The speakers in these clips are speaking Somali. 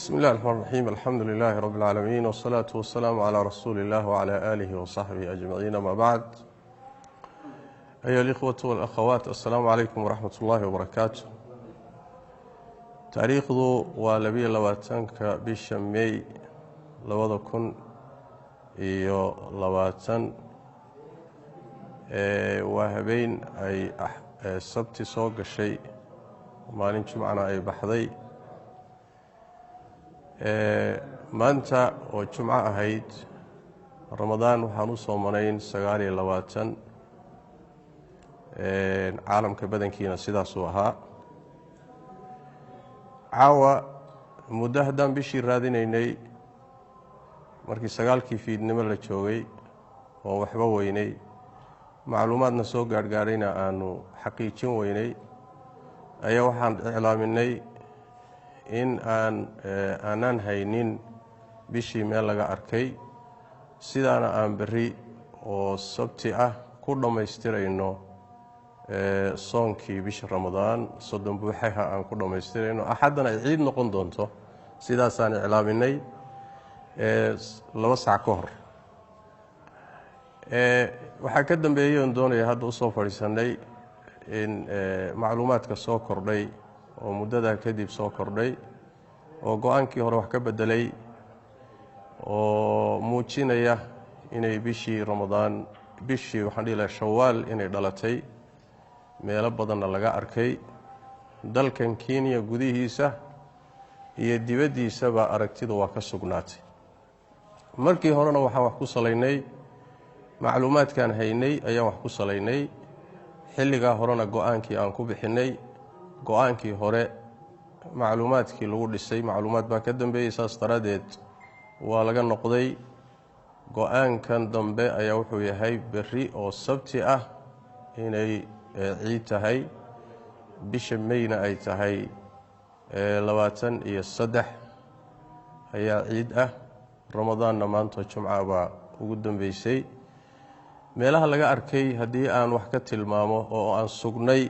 بسم الله الرحمن الرحيم الحمد لله رب العالمين والصلاة والسلام على رسول الله وعلى آله وصحبه أجمعين ما بعد أيها الإخوة والأخوات السلام عليكم ورحمة الله وبركاته تاريخ ذو ولبي لواتنك بشمي لوضا كن إيو لواتن وهبين أي سبت سوق الشيء وما ننشي معنا أي بحضي maanta oo jumco ahayd ramadaan waxaan u soo manayn 29 caalamka badankiina sidaas uu ahaa caawa muddo haddaan bishii raadinaynay markii 9kii fiidnimo la joogay oo waxba weynay macluumaadna soo gaargaarayna aanu xaqiijin weynay ayaa waxaan iclaaminay in aanan haynin bishii meel laga arkay sidaana aan beri oo sabti ah ku dhamaystirayno soonkii bisha ramadaan soddon buuxaha aan ku dhamaystirayno axadana ay ciid noqon doonto sidaasaan iclaaminay 2 saac ka hor waxaa ka dambeeyay oon doonaya hadda usoo fadhiisanay in macluumaadka soo kordhay oo muddada kadib soo kordhay oo go'aankii hore wax ka bedelay oo muujinaya inay bishii ramadaan bishii waxaan dhihi lahaa shawaal inay dhalatay meelo badanna laga arkay dalkan Kenya gudihiisa iyo dibaddiisaba aragtidu waa ka sugnaatay markii horena waxaan wax ku salaynay macluumaadkan haynay ayaan wax ku salaynay xilliga horena go'aankii aan ku bixinay go'aankii hore macluumaadkii lagu dhisay macluumaad baa ka dambeeyay saas daradeed waa laga noqday go'aankan dambe ayaa wuxuu yahay beri oo sabti ah inay ciid tahay bisha Mayna ay tahay 23 ayaa ciid ah ramadaanna maanta jumca baa ugu dambeysay meelaha laga arkay haddii aan wax ka tilmaamo oo aan sugnay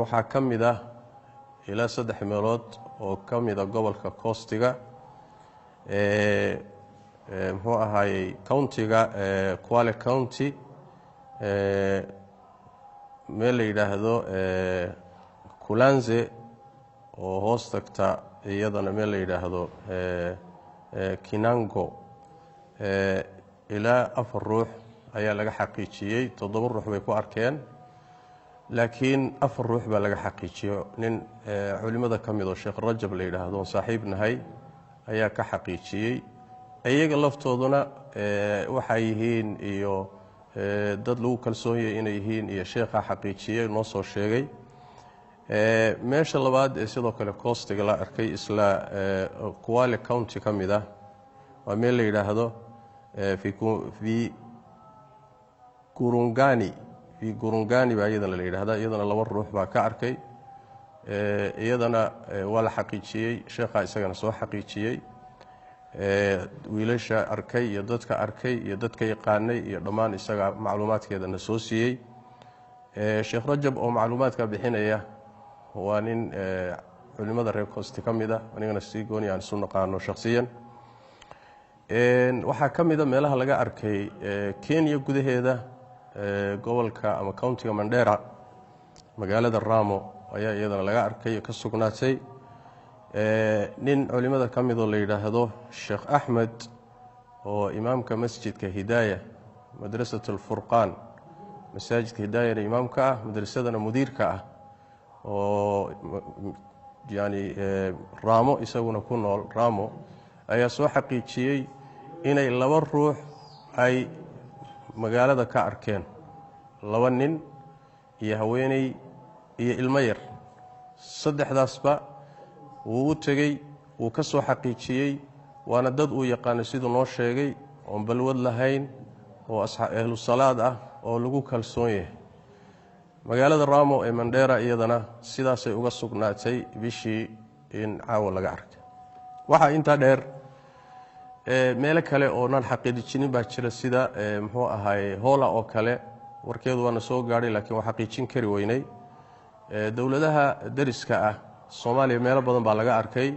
waxaa ka mid ah ilaa 3 meelood oo ka mid ah gobolka Coast-ga muxuu ahaayay county-ga Kwale County meel la yiraahdo Kulanze oo hoos tagta iyadana meel la yiraahdo Kinango ilaa 4 ruux ayaa laga xaqiijiyay 7 ruux bay ku arkeen laakiin 4 ruux baa laga xaqiijiyo nin culimada kamid oo Sheekh Rajab la yiraahdo saaxiib nahay ayaa ka xaqiijiyay ayaga laftooduna waxay yihiin iyo dad lagu kalsoon yahay inay yihiin iyo sheekha xaqiijiyay noo soo sheegay meesha labaad ee sidoo kale Coast-ga la arkay isla Kwale County kamid ah waa meel la yiraahdo fi Gurungani في Gurungani baa iyadana la yiraahdaa iyadana 2 ruux baa ka arkay iyadana wala xaqiijiyay sheekha isagana soo xaqiijiyay wiilasha arkay iyo dadka yaqaanay iyo dhamaan isaga macluumaadkeedana soo siiyay Sheekh Rajab oo macluumaadka bixinaya waa nin culimada reer Coast kamid ah anigana si gooni aan soo naqaano shakhsiyan waxa kamid ah meelaha laga arkay Kenya gudaheeda gobolka ama county-ga Mandera magaalada Ramo ayaa iyadana laga arkay ka sugnaatay nin culimada kamid oo la yiraahdo Sheekh Ahmed oo imaamka masjidka Hidaaya madrasatul Furqan masjidka Hidaaya imaamka ah madrasadana mudiirka ah oo yani Ramo isaguna ku nool Ramo ayaa soo xaqiijiyay inay 2 ruux ay magaalada ka arkeen 2 nin iyo haweeney iyo ilmo yar saddexdaasba wuu tagay wuu ka soo xaqiijiyay waana dad uu yaqaan sidoo noo sheegay oo balwad lahayn oo ahlu salaad ah oo lagu kalsoon yahay magaalada Ramo ee Mandera iyadana sidaas ay uga sugnaatay bishii in caawa laga arkay waxa inta dheer meel kale oo nan xaqiijinin baa jira sida muxuu ahaay hoola oo kale warkeedu waana soo gaaray laakiin waxa xaqiijin kari weynay dawladaha dariska ah Soomaaliya meel badan baa laga arkay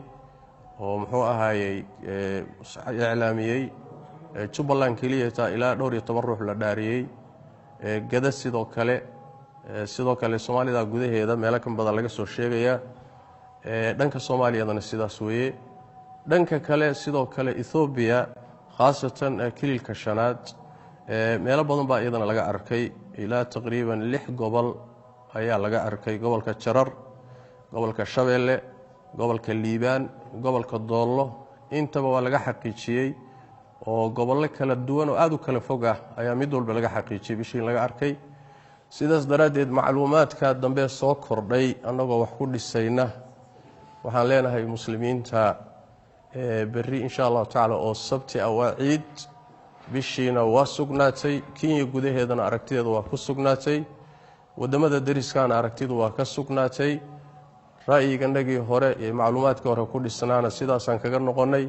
oo muxuu ahaayey iclaamiyey Jubbaland kaliya taa ilaa 12 ruux la dhaariyay gada sidoo kale Soomaalida gudaheeda meel ka badan laga soo sheegaya dhanka Soomaaliyadana sidaas weeye dhanka kale sidoo kale Ethiopia khaasatan kililka shanaad meel badan baa iyadana laga arkay ilaa taqriiban 6 gobol ayaa laga arkay gobolka Jarar gobolka Shabeelle gobolka Liibaan gobolka Doollo intaba waa laga xaqiijiyay oo gobollo kala duwan oo aad u kala fog ah ayaa mid walba laga xaqiijiyay bishii laga arkay sidaas daraadeed macluumaadka dambe soo kordhay anagoo wax ku dhisayna waxaan leenahay muslimiinta berri insha Allah taala oo sabti awaacid bishiina waa sugnaatay Kenya gudaheedana aragtideedu waa ku sugnaatay wadamada dariskaana aragtidu waa ka sugnaatay ra'yiganagii hore ee macluumaadka hore ku dhisnaana sidaasan kaga noqonay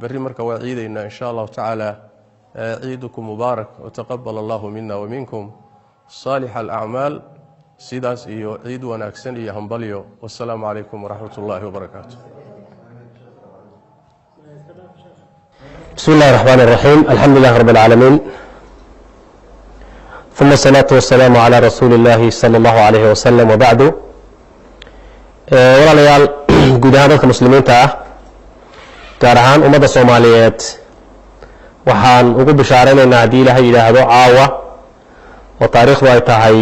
بري مركا وعيدنا إن شاء الله تعالى عيدكم مبارك وتقبل الله منا ومنكم صالح الأعمال سيداس إيو عيد وناكسن إيو همبليو والسلام عليكم ورحمة الله وبركاته بسم الله الرحمن الرحيم الحمد لله رب العالمين ثم الصلاة والسلام على رسول الله صلى الله عليه وسلم وبعد ولا ليال قدامك مسلمين تاع gaar ahaan ummadda Soomaaliyeed waxaan ugu bishaareynaa hadii Ilaahay yiraahdo caawa oo taariikhdu ay tahay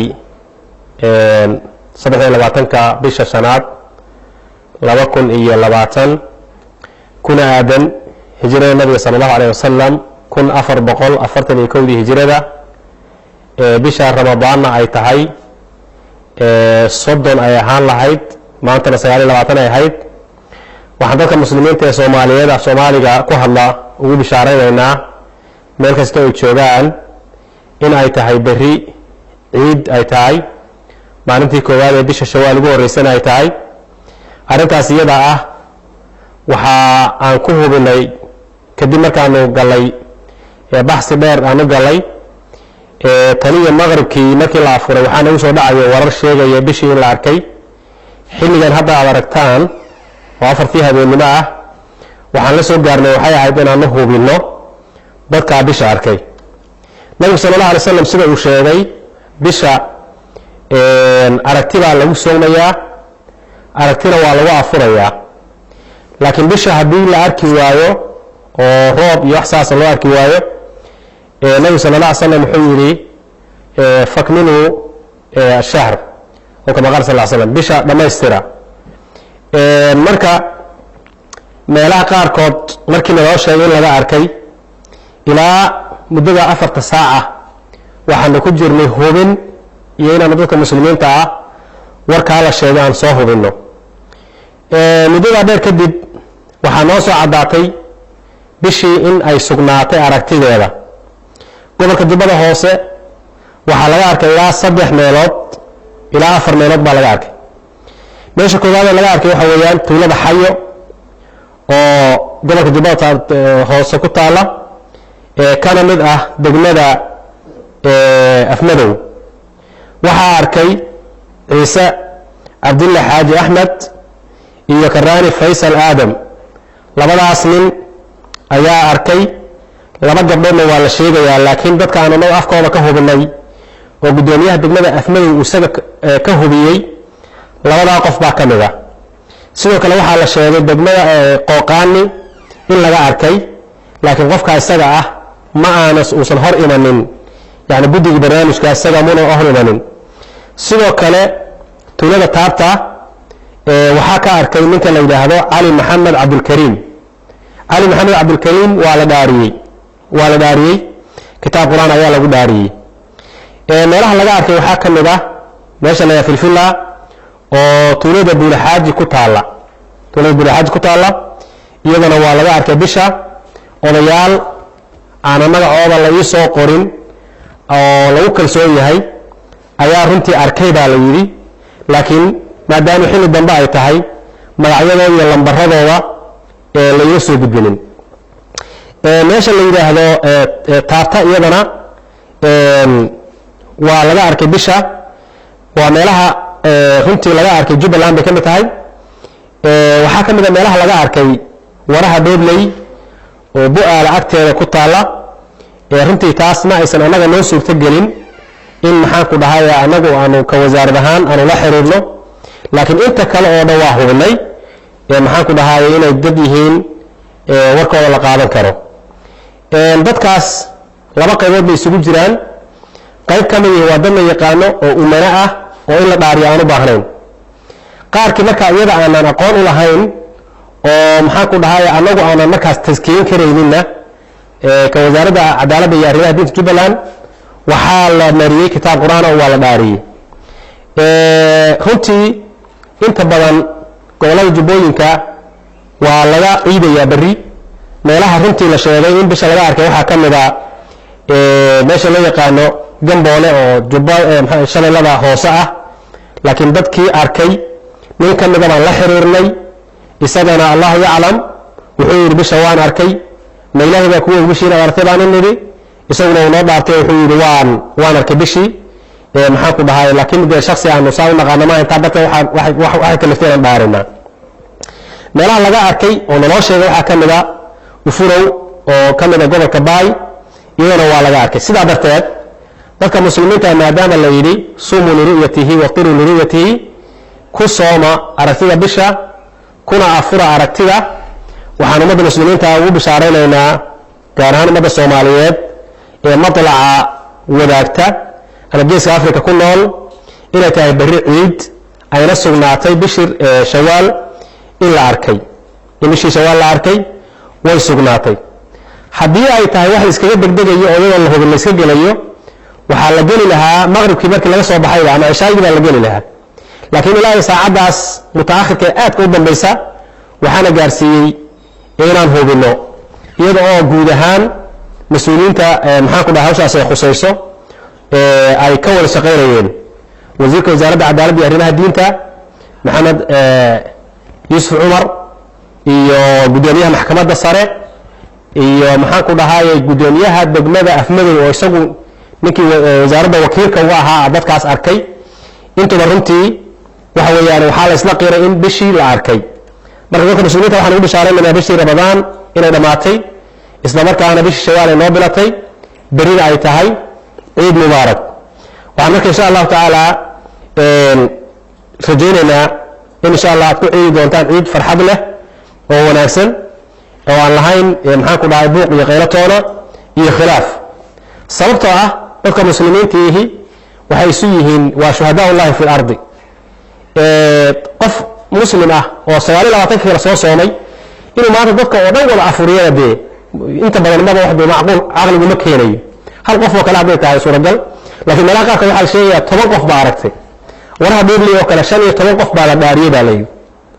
23ka bisha shanaad 2020 kuna aadan hijrada nabiga sallallahu alayhi wasallam 1441 hijrada bisha ramadaanna ay tahay 30 ay ahaan lahayd maantana 29 ay ahayd waxaan dadka muslimiinta ee Soomaaliyeed Soomaaliga ku hadla ugu bishaareynaa meel kasta oo joogaan in ay tahay berri ciid ay tahay maalintii koowaad ee bisha Shawaal ugu horeysay ay tahay arintaas iyada ah waxa aan ku hubinay kadib markaan galay baxsi dheer aan galay taniya maghribkii markii la afuray waxaan ugu soo dhacay warar sheegaya bishii in la arkay xilligan hadda aad aragtaan وأفرتي هذه المناعة وحنا لسه قارنا وحياة عيدنا أنه بينه بدك بشا أركي النبي صلى الله عليه وسلم سمع وشاهدي بشا أركتنا على وسوميا أركتنا على وافريا لكن بشا هدول أركي وايو وروب يحساس الله أركي وايو النبي صلى الله عليه وسلم حيري فكمنوا الشهر وكما قال صلى الله عليه وسلم بشا لما يسترى marka meelaha qaar kood markii la sheegay laga arkay ilaa mudada 4 saac waxaan ku jirnay hubin iyo inaan dadka muslimiinta ah warka la sheegay aan soo hubino mudada dheer kadib waxaan noo soo cadaatay bishii in ay sugnaatay aragtideeda gobolka Jubbada Hoose waxa laga arkay ilaa 3 meelood ilaa 4 meelood baa laga arkay meesha koowaad laga arkay waxa weeyaan tuulada Xayo oo gobolka Jubbada Hoose ku taala kana mid ah degmada Afmadow waxa arkay Ciise Abdullah Xaaji Ahmed iyo Karaani Faysal Adam labadaas nin ayaa arkay laba gabdhoodna waa la sheegayaa laakiin dadka aan afkooda ka hubinay oo gudoomiyaha degmada Afmadow uu isaga ka hubiyay labada qof baa kamida sidoo kale waxa la sheegay degmada Qooqaani in laga arkay laakiin qofka isaga ah ma aanas uusan hor imanin yani gudiga barnaamijka isaga ma hor imanin sidoo kale tuulada Taabta waxa ka arkay ninka la yiraahdo Ali Maxamed Abdul Karim waa la dhaariyay kitaab Quraan ayaa lagu dhaariyay meelaha laga arkay waxa kamida meesha la filfila oo tuulada Buulaxaaji ku taala iyadana waa laga arkay bisha odayaal aan magacooda la ii soo qorin oo lagu kalsoon yahay ayaa runtii arkay baa la yiri laakiin maadaama xilli dambe ay tahay magacyadooda iyo lambaradooda la ii soo gudbinin meesha la yiraahdo Taabta iyadana waa laga arkay bisha waa meelaha runtii laga arkay Jubbaland bay kamid tahay waxa kamid ah meelaha laga arkay waraha dhoodley oo bu'aala agteeda ku taalla runtii taas ma aysan annaga noo suurto gelin in maxaan ku dhahay annagu aanu ka wasaarad ahaan aanu la xiriirno laakiin inta kale oo dhan waa hubinay maxaan ku dhahay inay dad yihiin warkooda la qaadan karo dadkaas laba qaybood bay isugu jiraan qayb ka mid waa dad la yaqaano oo umana ah oo in la dhaariyo aan u baahnayn qaarkii markaa iyada aanan aqoon u lahayn oo maxaan ku dhahay annagu aanan markaas taskiyin karayninna ka wasaaradda cadaaladda iyo arrimaha diinta Jubbaland waxaa la mariyay kitaab quraan oo waa la dhaariyay runtii inta badan gobolada jubbooyinka waa laga ciidayaa berri meelaha runtii la sheegay in bisha laga arkay waxaa ka mid ah meesha loo yaqaano gamboole oo jubba shabeellada hoose ah laakiin dadkii arkay nin ka mid ah baan la xiriirnay isagana allahu yaclam wuxuu yidhi bisha waan arkay ma ilaahay baa kuwa bishii inaad artay baan nidhi isaguna uu noo dhaartay wuxuu yidhi waan arkay bishii maxaan ku dhahay laakiin dee shaksi aanu saa u naqaano maaha intaa dadka waxay kaliftay inaan dhaarinaa meelaha laga arkay oo naloo sheegay waxaa ka mid a ufurow oo ka mid a gobolka baay iyadana waa laga arkay sidaa darteed dadka muslimiinta maadaama la yidhi suumuu liru'yatihi waqtiruu liru'yatihi ku sooma aragtida bisha kuna afura aragtida waxaan ummadda muslimiinta ugu bishaaraynaynaa gaar ahaan ummadda soomaaliyeed ee madlaca wadaagta ama geeska afrika ku nool inay tahay berri ciid ayna sugnaatay bishii shawaal in la arkay in bishii shawaal la arkay way sugnaatay haddii ay tahay wax iskaga degdegayo oo iyadoo la hubin la iska gelayo waxaa la geli lahaa maqribkii markii laga soo baxayba ama cishaagii baa la geli lahaa laakiin ilaahay saacaddaas mutaakhirka ee aadka u dambaysa waxaana gaarsiiyey inaan hubinno iyada oo guud ahaan mas-uuliyiinta maxaan ku dhahay hawshaas ay khusayso ay ka wada shaqaynayeen wasiirka wasaaradda cadaaladda iyo arrimaha diinta maxamed yuusuf cumar iyo guddoomiyaha maxkamadda sare iyo maxaan ku dhahay guddoomiyaha degmada afmadow oo isagu ninkii wasaaradda wakiilka uga ahaa dadkaas arkay intuba runtii waxa weeyaan waxaa la isla qiray in bishii la arkay marka dadka muslimiinta waxaan ugu bishaaraynaynaa bishii ramadaan inay dhammaatay isla markaana bishii shawaal ay noo bilatay berina ay tahay ciid mubaarak waxaan marka insha allahu tacaala rajaynaynaa in insha allah aad ku ciidi doontaan ciid farxad leh oo wanaagsan oo aan lahayn maxaan ku dhahay buuq iyo qaylatoona iyo khilaaf sababtoo ah dadka muslimiintiihi waxay isu yihiin waa shuhadaa ullahi fi lardi qof muslim ah oo 29 kala soo soomay inuu maanta dadka oo dhan wada afuriyada dee inta badan maba wax dee macquul caqligu ma keenayo hal qof oo kale hadday tahay suuragal laakiin meelaha qaarkood waxaa sheegaya 10 qof baa aragtay waraha dhoodley oo kale 15 qof baa la dhaariyay baa layidhi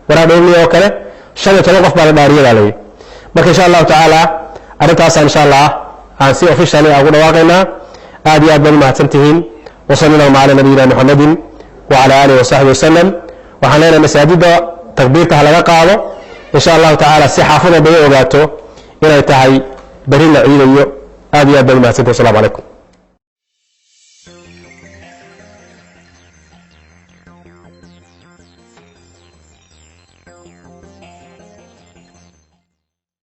waraha dhoodley oo kale 15 qof baa la dhaariyay baa layidhi marka insha allahu tacaala arrintaasaan insha allah aan si officially ugu dhawaaqaynaa aad iyo aad baad u mahadsantihiin وصلى الله على نبينا محمد وعلى آله وصحبه وسلم وحنا لنا مساجد تكبيرتها لغا قادو إن شاء الله تعالى سي حافظة بيو وقاتو إلى تهي برينا عيديو آدي أبدا ما سنتو السلام عليكم